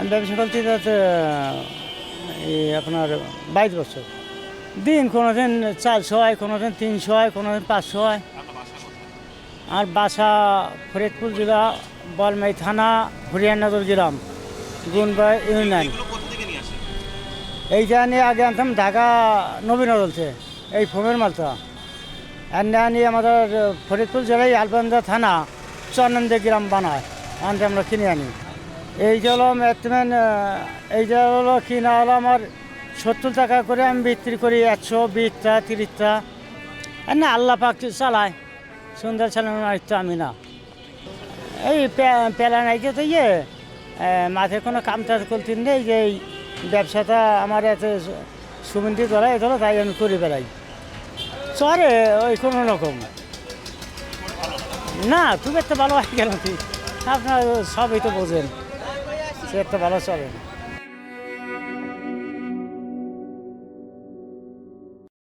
আমি ব্যবসা করছি তাতে এই আপনার 22 বছর। দিন কোনো দিন 400 হয়, কোনো দিন 300 হয়, কোনো দিন 500 হয়। আর বাসা ফরিদপুর জেলা, বলমাই থানা, হরিয়ানগর গ্রাম, গুনবা ইউনিয়ন। এইটা নিয়ে আগে আনতাম ঢাকা নবীনগরতে, এই ফোমের মালটা। আর না নিয়ে আমাদের ফরিদপুর জেলায় আলবান্দা থানা, চন্নন্দে গ্রাম বানায়, আনতে আমরা কিনে আনি। এইটা হলো ম্যাথম্যান, এইটা হলো কিনা হলো আমার 70 টাকা করে আমি বিক্রি করি, 120টা 30টা। আর না আল্লাহ পাক চালায়, সুন্দর চালানোর তো আমি না। এই পেলা নাইতে তো মাথায় কোনো কাম টাজ করতে নেই, যে এই ব্যবসাটা আমার এত সুমিন্দি ধরা এ ধরো, তাই আমি করে বেড়াই। চরে ওই কোনো রকম না, তুমি একটা ভালো হয় কেন? তুই আপনার সবই তো বোঝেন, সে একটা ভালো চলে না।